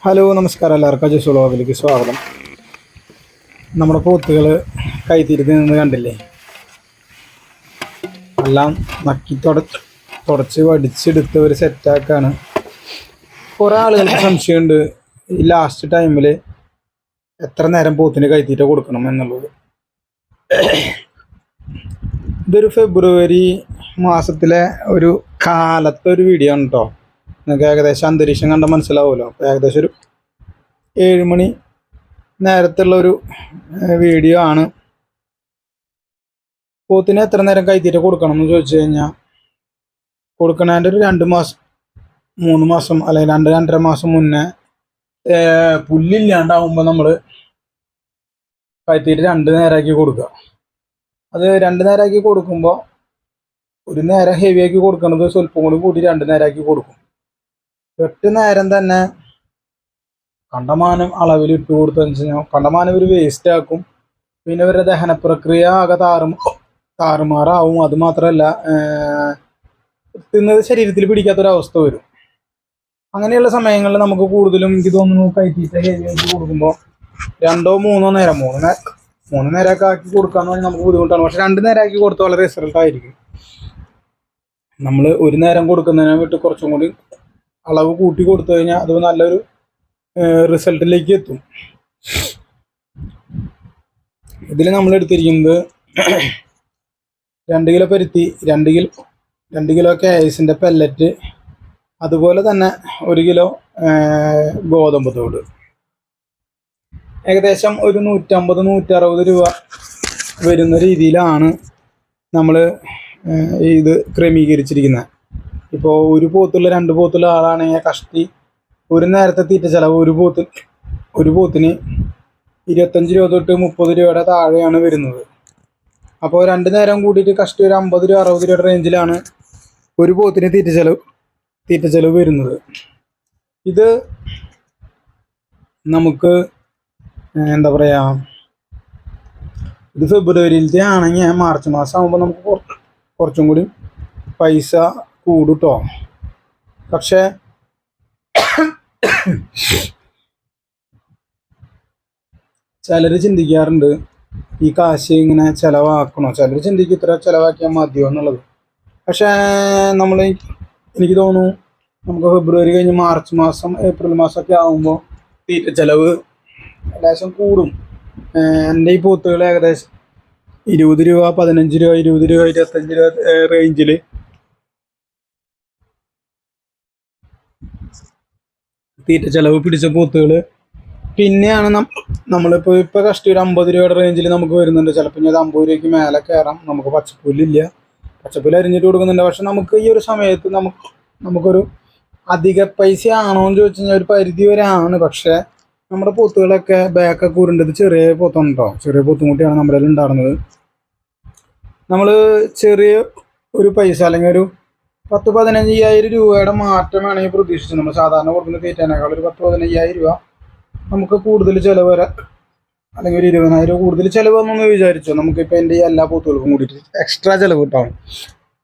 Hello നമസ്കാരം, എല്ലാവർക്കും അജസ് വ്ളോഗിലേക്ക് സ്വാഗതം. നമ്മുടെ പോത്തുകൾ കൈത്തിരുത്തി നിന്ന് കണ്ടില്ലേ, എല്ലാം നക്കി തുടച്ച് വടിച്ചെടുത്ത് ഒരു സെറ്റാക്കാണ്. കുറേ ആളുകൾക്ക് സംശയമുണ്ട് ഈ ലാസ്റ്റ് ടൈമിൽ എത്ര നേരം പോത്തിന് കൈത്തീറ്റ കൊടുക്കണം എന്നുള്ളത്. ഇതൊരു ഫെബ്രുവരി മാസത്തിലെ ഒരു കാലത്തെ ഒരു വീഡിയോ ആണ് കേട്ടോ. നിങ്ങൾക്ക് ഏകദേശം അന്തരീക്ഷം കണ്ടാൽ മനസ്സിലാവുമല്ലോ. അപ്പോൾ ഏകദേശം ഒരു 7 മണി നേരത്തുള്ളൊരു വീഡിയോ ആണ്. പോത്തിന് എത്ര നേരം കൈത്തീറ്റ കൊടുക്കണം എന്ന് ചോദിച്ചു കഴിഞ്ഞാൽ, കൊടുക്കണതിൻ്റെ ഒരു 2 മാസം 3 മാസം അല്ലെങ്കിൽ 2-2.5 മാസം മുന്നേ പുല്ലില്ലാണ്ടാവുമ്പോൾ നമ്മൾ കൈത്തീറ്റ 2 നേരമാക്കി കൊടുക്കുക. അത് 2 നേരമാക്കി കൊടുക്കുമ്പോൾ ഒരു നേരം ഹെവിയാക്കി കൊടുക്കുന്നത് സ്വല്പം കൂടി കൂടി 2 നേരമാക്കി കൊടുക്കും. 8 നേരം തന്നെ കണ്ടമാനം അളവിൽ ഇട്ട് കൊടുത്തതെന്ന് വെച്ച് കഴിഞ്ഞാൽ കണ്ടമാനം ഒരു വേസ്റ്റ് ആക്കും. പിന്നെ ഇവരുടെ ദഹന പ്രക്രിയ ആകെ താറുമാറാവും. അതുമാത്രമല്ല, തിന്നത് ശരീരത്തിൽ പിടിക്കാത്തൊരവസ്ഥ വരും. അങ്ങനെയുള്ള സമയങ്ങളിൽ നമുക്ക് കൂടുതലും എനിക്ക് തോന്നുന്നു കൈത്തീറ്റ ഹെവിയാക്കി കൊടുക്കുമ്പോൾ 2-3 നേരം 3 നേരമൊക്കെ ആക്കി കൊടുക്കാന്ന് പറഞ്ഞാൽ നമുക്ക് ബുദ്ധിമുട്ടാണ്. പക്ഷെ 2 നേരമാക്കി കൊടുത്താൽ വളരെ റിസൾട്ട് ആയിരിക്കും. നമ്മൾ ഒരു നേരം കൊടുക്കുന്നതിനെ വിട്ട് കുറച്ചും കൂടി അളവ് കൂട്ടി കൊടുത്തു കഴിഞ്ഞാൽ അത് നല്ലൊരു റിസൾട്ടിലേക്ക് എത്തും. ഇതിൽ നമ്മൾ എടുത്തിരിക്കുന്നത് 2 കിലോ പരുത്തി, 2 കിലോ കേസിൻ്റെ പെല്ലറ്റ്, അതുപോലെ തന്നെ 1 കിലോ ഗോതമ്പ് തോട്. ഏകദേശം ഒരു 150-160 രൂപ വരുന്ന രീതിയിലാണ് നമ്മൾ ഇത് ക്രമീകരിച്ചിരിക്കുന്നത്. ഇപ്പോൾ ഒരു പോത്തുള്ള 2 പോത്തുള്ള ആളാണെങ്കിൽ കഷ്ടി ഒരു നേരത്തെ തീറ്റ ചിലവ് ഒരു പോത്തിന് 25 രൂപ തൊട്ട് 30 രൂപയുടെ താഴെയാണ് വരുന്നത്. അപ്പോൾ 2 നേരം കൂടിയിട്ട് കഷ്ടി ഒരു 50 രൂപ 60 രൂപയുടെ റേഞ്ചിലാണ് ഒരു പോത്തിന് തീറ്റ ചെലവ് വരുന്നത്. ഇത് നമുക്ക് എന്താ പറയുക, ഇത് ഫെബ്രുവരിയിലത്തെ ആണെങ്കിൽ മാർച്ച് മാസം ആകുമ്പോൾ നമുക്ക് കുറച്ചും കൂടി പൈസ കൂടും കേട്ടോ. പക്ഷേ ചിലർ ചിന്തിക്കാറുണ്ട് ഈ കാശ് ഇങ്ങനെ ചിലവാക്കണോ, ചിലർ ചിന്തിക്കും ഇത്ര ചിലവാക്കിയാൽ മതിയോ എന്നുള്ളത്. പക്ഷേ എനിക്ക് തോന്നുന്നു നമുക്ക് ഫെബ്രുവരി കഴിഞ്ഞ് മാർച്ച് മാസം ഏപ്രിൽ മാസമൊക്കെ ആകുമ്പോൾ തീറ്റ ചിലവ് ഏകദേശം കൂടും. എൻ്റെ ഈ പോത്തുകൾ ഏകദേശം 20 രൂപ 15 രൂപ 20 രൂപ 25 രൂപ റേഞ്ചിൽ തീറ്റ ചിലവ് പിടിച്ച പോത്തുകൾ പിന്നെയാണ് നമ്മളിപ്പോൾ കഷ്ടി ഒരു 50 രൂപയുടെ റേഞ്ചിൽ നമുക്ക് വരുന്നുണ്ട്. ചിലപ്പോൾ ഇനി അത് 50 രൂപയ്ക്ക് മേലെ കയറാം. നമുക്ക് പച്ചപ്പുല്ലില്ല, പച്ചപ്പുല്ല് അരിഞ്ഞിട്ട് കൊടുക്കുന്നുണ്ട്. പക്ഷെ നമുക്ക് ഈ ഒരു സമയത്ത് നമുക്കൊരു അധിക പൈസ ആണോ എന്ന് ചോദിച്ചു കഴിഞ്ഞാൽ ഒരു പരിധി വരെ ആണ്. പക്ഷേ നമ്മുടെ പോത്തുകളൊക്കെ ബാക്കൊക്കെ ഉരുണ്ടത് ചെറിയ പോത്താണ് കേട്ടോ. ചെറിയ പോത്തും കൂട്ടിയാണ് നമ്മുടെ കയ്യിൽ ഉണ്ടായിരുന്നത്. നമ്മൾ ചെറിയ ഒരു പൈസ അല്ലെങ്കിൽ ഒരു 10-15 രൂപയുടെ മാറ്റം വേണമെങ്കിൽ പ്രതീക്ഷിച്ചു. നമ്മൾ സാധാരണ കൊടുക്കുന്ന തീറ്റേനേക്കാൾ ഒരു 10-15 രൂപ നമുക്ക് കൂടുതൽ ചിലവ് വരാം, അല്ലെങ്കിൽ ഒരു 20,000 രൂപ കൂടുതൽ ചിലവ് വന്നെന്ന് വിചാരിച്ചു. നമുക്കിപ്പോൾ എൻ്റെ ഈ എല്ലാ പോത്തുകൾക്കും കൂടിയിട്ട് എക്സ്ട്രാ ചിലവ് കിട്ടാവും.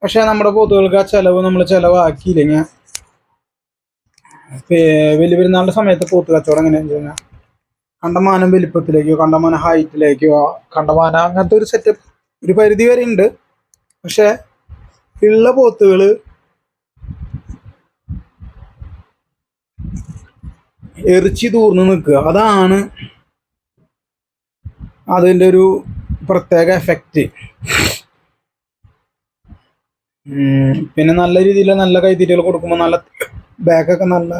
പക്ഷേ നമ്മുടെ പോത്തുകൾക്ക് ആ ചിലവ് നമ്മൾ ചിലവാക്കിയില്ലെങ്കിൽ വലിയ പെരുന്നാളുടെ സമയത്ത് പോത്ത് കച്ചവടം എങ്ങനെയാണെന്ന് വെച്ച് കഴിഞ്ഞാൽ കണ്ടമാനം വലിപ്പത്തിലേക്കോ കണ്ടമാനം ഹൈറ്റിലേക്കോ കണ്ടമാനം അങ്ങനത്തെ ഒരു സെറ്റപ്പ് ഒരു പരിധി വരെ ഉണ്ട്. പക്ഷേ ഉള്ള പോത്തുകൾ എറിച്ചി തൂർന്ന് നിൽക്കുക, അതാണ് അതിൻ്റെ ഒരു പ്രത്യേക എഫക്റ്റ്. പിന്നെ നല്ല രീതിയിൽ നല്ല കൈത്തീറ്റകൾ കൊടുക്കുമ്പോൾ നല്ല ബാക്കൊക്കെ നല്ല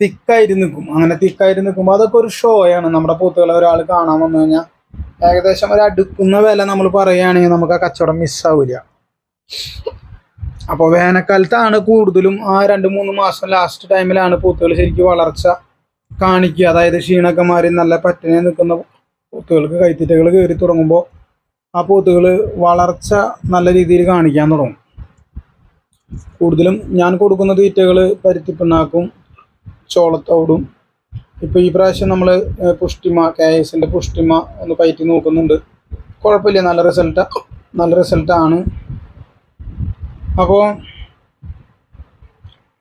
തിക്കായിട്ട് നിൽക്കും. അങ്ങനെ തിക്കായിട്ട് നിൽക്കുമ്പോൾ അതൊക്കെ ഒരു ഷോയാണ്. നമ്മുടെ പോത്തുകളെ ഒരാൾ കാണാൻ വന്നു കഴിഞ്ഞാൽ ഏകദേശം ഒരു അടുക്കുന്ന വില നമ്മൾ പറയുകയാണെങ്കിൽ നമുക്ക് ആ കച്ചവടം മിസ്സാവില്ല. അപ്പോൾ വേനൽക്കാലത്താണ് കൂടുതലും ആ 2-3 മാസം ലാസ്റ്റ് ടൈമിലാണ് പോത്തുകൾ ശരിക്കും വളർച്ച കാണിക്കുക. അതായത് ക്ഷീണമൊക്കെ മാറി നല്ല പറ്റിനെ നിൽക്കുന്ന പോത്തുകൾക്ക് കൈത്തീറ്റകൾ കയറി തുടങ്ങുമ്പോൾ ആ പോത്തുകൾ വളർച്ച നല്ല രീതിയിൽ കാണിക്കാൻ തുടങ്ങും. കൂടുതലും ഞാൻ കൊടുക്കുന്ന തീറ്റകൾ പരുത്തിപ്പിണ്ണാക്കും ചോളത്തോടും. ഇപ്പോൾ ഈ പ്രാവശ്യം നമ്മൾ പുഷ്ടിമ KSൻ്റെ പുഷ്ടിമ ഒന്ന് പയറ്റി നോക്കുന്നുണ്ട്. കുഴപ്പമില്ല, നല്ല റിസൾട്ടാണ്. അപ്പോൾ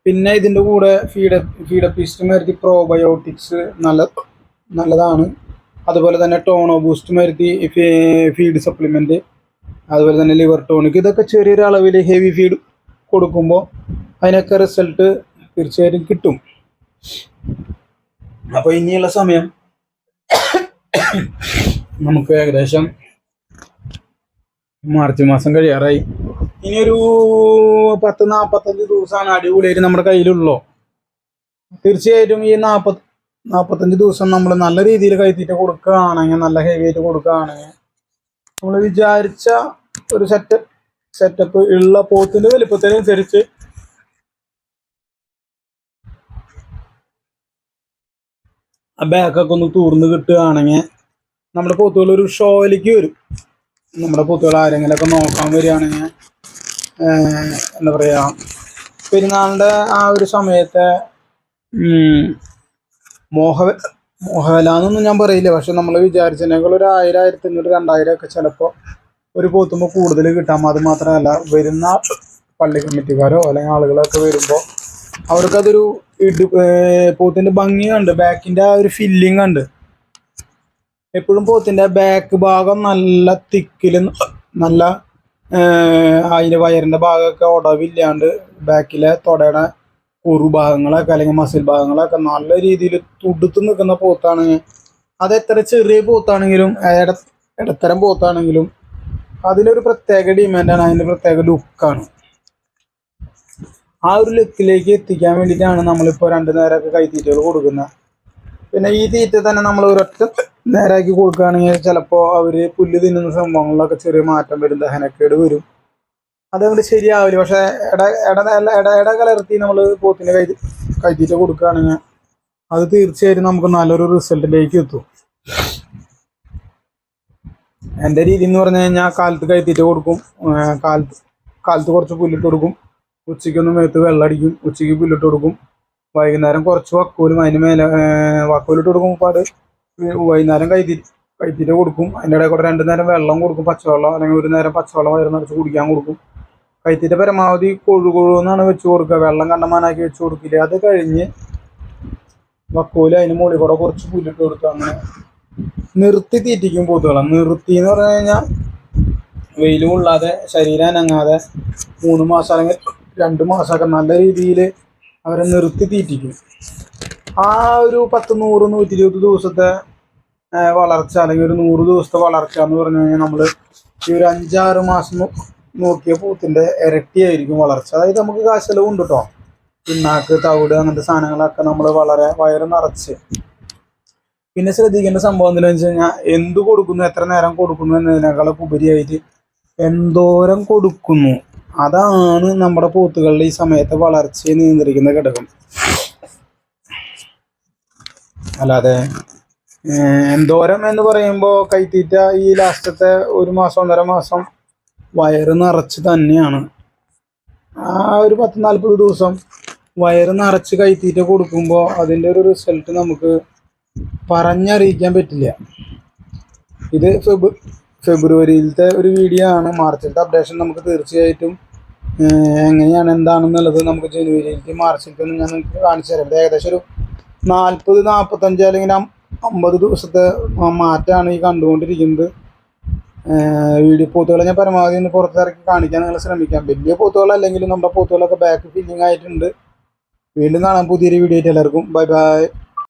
പിന്നെ ഇതിൻ്റെ കൂടെ ഫീഡപ്പിസ്റ്റ് മരുത്തി പ്രോബയോട്ടിക്സ് നല്ലതാണ്. അതുപോലെ തന്നെ ടോണോ ബൂസ്റ്റ് മരുത്തി ഫീഡ് സപ്ലിമെൻറ്റ്, അതുപോലെ തന്നെ ലിവർ ടോണിക്, ഇതൊക്കെ ചെറിയൊരു അളവിൽ ഹെവി ഫീഡ് കൊടുക്കുമ്പോൾ അതിനൊക്കെ റിസൾട്ട് തീർച്ചയായിട്ടും കിട്ടും. അപ്പോൾ ഇനിയുള്ള സമയം നമുക്ക് ഏകദേശം മാർച്ച് മാസം കഴിയാറായി. ഇനിയൊരു 10-45 ദിവസമാണ് അടിപൊളിയായിട്ട് നമ്മുടെ കയ്യിലുള്ളൂ. തീർച്ചയായിട്ടും ഈ 45 ദിവസം നമ്മൾ നല്ല രീതിയിൽ കൈത്തീറ്റ കൊടുക്കുകയാണെങ്കിൽ, നല്ല ഹെവി ആയിട്ട് കൊടുക്കുകയാണെങ്കിൽ, നമ്മൾ വിചാരിച്ച ഒരു സെറ്റപ്പ് ഉള്ള പോത്തിന്റെ വലിപ്പത്തിനനുസരിച്ച് ആ ബാക്കൊക്കെ ഒന്ന് തൂർന്ന് കിട്ടുകയാണെങ്കിൽ നമ്മുടെ പോത്തുകൾ ഒരു ഷോയിലേക്ക് വരും. നമ്മുടെ പോത്തുകൾ ആരെങ്കിലുമൊക്കെ നോക്കാൻ വരികയാണെങ്കിൽ എന്താ പറയുക, പെരുന്നാളിൻ്റെ ആ ഒരു സമയത്തെ മോഹവിലാന്നൊന്നും ഞാൻ പറയില്ല, പക്ഷെ നമ്മൾ വിചാരിച്ചതിനേക്കാൾ ഒരു 1000, 1500, 2000 ഒക്കെ ചിലപ്പോൾ ഒരു പോത്തുമ്പോൾ കൂടുതൽ കിട്ടാം. അത് മാത്രമല്ല, വരുന്ന പള്ളി കമ്മിറ്റിക്കാരോ അല്ലെങ്കിൽ ആളുകളൊക്കെ വരുമ്പോൾ അവർക്കതൊരു പോത്തിൻ്റെ ഭംഗി കണ്ട്, ബാക്കിൻ്റെ ആ ഒരു ഫില്ലിങ് കണ്ട്, എപ്പോഴും പോത്തിൻ്റെ ബാക്ക് ഭാഗം നല്ല തിക്കിൽ, നല്ല അതിൻ്റെ വയറിൻ്റെ ഭാഗമൊക്കെ ഉടവില്ലാണ്ട് ബാക്കിലെ തൊടയുടെ ഭാഗങ്ങളൊക്കെ അല്ലെങ്കിൽ മസിൽ ഭാഗങ്ങളൊക്കെ നല്ല രീതിയിൽ തുടുത്ത് നിൽക്കുന്ന പോത്താണെങ്കിൽ, അത് എത്ര ചെറിയ പോത്താണെങ്കിലും ഇടത്തരം പോത്താണെങ്കിലും അതിനൊരു പ്രത്യേക ഡിമാൻഡാണ്, അതിൻ്റെ പ്രത്യേക ലുക്കാണ്. ആ ഒരു ലുക്കിലേക്ക് എത്തിക്കാൻ വേണ്ടിയിട്ടാണ് നമ്മളിപ്പോൾ 2 നേരമൊക്കെ കൈത്തീറ്റകൾ കൊടുക്കുന്നത്. പിന്നെ ഈ തീറ്റ തന്നെ നമ്മൾ ഒരൊറ്റ നേരമാക്കി കൊടുക്കുകയാണെങ്കിൽ ചിലപ്പോൾ അവർ പുല്ല് തിന്നുന്ന സംഭവങ്ങളിലൊക്കെ ചെറിയ മാറ്റം വരും, ദഹനക്കേട് വരും, അതങ്ങോട്ട് ശരിയാവില്ല. പക്ഷെ ഇട കലർത്തി നമ്മൾ പോത്തിന് കൈത്തീറ്റ കൊടുക്കുകയാണെങ്കിൽ അത് തീർച്ചയായിട്ടും നമുക്ക് നല്ലൊരു റിസൾട്ടിലേക്ക് എത്തും. എൻ്റെ രീതി എന്ന് പറഞ്ഞു കഴിഞ്ഞാൽ കാലത്ത് കൈത്തീറ്റ കൊടുക്കും, കാലത്ത് കുറച്ച് പുല്ലിട്ട് കൊടുക്കും, ഉച്ചയ്ക്കൊന്ന് മേത്ത് വെള്ളം അടിക്കും, ഉച്ചയ്ക്ക് പുല്ലിട്ട് കൊടുക്കും, വൈകുന്നേരം കുറച്ച് വക്കോലും അതിന് മേലെ വക്കോലിട്ട് കൊടുക്കുമ്പോൾ അത് വൈകുന്നേരം കൈത്തീറ്റ കൊടുക്കും. അതിൻ്റെ ഇടയിൽ കൂടെ 2 നേരം വെള്ളം കൊടുക്കും, പച്ചവെള്ളം, അല്ലെങ്കിൽ 1 നേരം പച്ചവെള്ളം വയറ് നിറച്ച് കുടിക്കാൻ കൊടുക്കും. കൈത്തീറ്റ പരമാവധി കൊഴുകൊഴുന്നാണ് വെച്ച് കൊടുക്കുക, വെള്ളം കണ്ടമാനാക്കി വെച്ച് കൊടുക്കില്ല. അത് കഴിഞ്ഞ് വക്കോല് അതിന് മുകളിൽ കൂടെ കുറച്ച് പുല്ലിട്ട് കൊടുക്കുക. അങ്ങനെ നിർത്തി തീറ്റിക്കും പോത്തുകളെ. നിർത്തി എന്ന് പറഞ്ഞു കഴിഞ്ഞാൽ വെയിൽ കൊള്ളാതെ, ശരീരം അനങ്ങാതെ 3 മാസം അല്ലെങ്കിൽ 2 മാസമൊക്കെ നല്ല രീതിയിൽ അവരെ നിർത്തി തീറ്റിക്കും. ആ ഒരു 10, 100, 120 ദിവസത്തെ വളർച്ച, അല്ലെങ്കിൽ ഒരു 100 ദിവസത്തെ വളർച്ച എന്ന് പറഞ്ഞു കഴിഞ്ഞാൽ നമ്മൾ ഈ ഒരു 5-6 മാസം നോക്കിയ പോത്തിൻ്റെ ഇരട്ടിയായിരിക്കും വളർച്ച. അതായത് നമുക്ക് കാശ് ചെലവുണ്ട് കേട്ടോ. പിണ്ണാക്ക്, തവിട്, അങ്ങനത്തെ സാധനങ്ങളൊക്കെ നമ്മൾ വളരെ വയറ് നിറച്ച്. പിന്നെ ശ്രദ്ധിക്കേണ്ട സംഭവം എന്താണെന്ന് വെച്ച് കഴിഞ്ഞാൽ, എന്ത് കൊടുക്കുന്നു, എത്ര നേരം കൊടുക്കുന്നു എന്നതിനേക്കാളൊക്കെ ഉപരിയായിട്ട് എന്തോരം കൊടുക്കുന്നു, അതാണ് നമ്മുടെ പോത്തുകളുടെ ഈ സമയത്തെ വളർച്ചയെ നിയന്ത്രിക്കുന്ന ഘടകം. അല്ലാതെ എന്തോരം എന്ന് പറയുമ്പോൾ കൈത്തീറ്റ ഈ ലാസ്റ്റത്തെ 1 മാസം 1.5 മാസം വയറ് നിറച്ച് തന്നെയാണ്. ആ ഒരു 10-40 ദിവസം വയറ് നിറച്ച് കൈത്തീറ്റ കൊടുക്കുമ്പോൾ അതിൻ്റെ ഒരു റിസൾട്ട് നമുക്ക് പറഞ്ഞറിയിക്കാൻ പറ്റില്ല. ഇത് ഫെബ്രുവരിയിലത്തെ ഒരു വീഡിയോ ആണ്. മാർച്ചിലത്തെ അപ്ഡേഷൻ നമുക്ക് തീർച്ചയായിട്ടും എങ്ങനെയാണ് എന്താണെന്നുള്ളത് നമുക്ക് ജനുവരിയിലേക്ക് മാർച്ചിലേക്കൊന്നും ഞാൻ നിങ്ങൾക്ക് കാണിച്ചു തരാം. ഏകദേശം ഒരു 40-45 അല്ലെങ്കിൽ 50 ദിവസത്തെ മാറ്റമാണ് ഈ കണ്ടുകൊണ്ടിരിക്കുന്നത്. വീഡിയോ പോത്തുകളെ ഞാൻ പരമാവധി ഒന്ന് പുറത്തിറക്കി കാണിക്കാൻ നിങ്ങൾ ശ്രമിക്കാം. വലിയ പോത്തുകളല്ലെങ്കിലും നമ്മുടെ പോത്തുകളൊക്കെ ബാക്ക് ഫില്ലിങ് ആയിട്ടുണ്ട്. വീണ്ടും കാണാം പുതിയൊരു വീഡിയോ ആയിട്ട്. എല്ലാവർക്കും ബൈ ബൈ.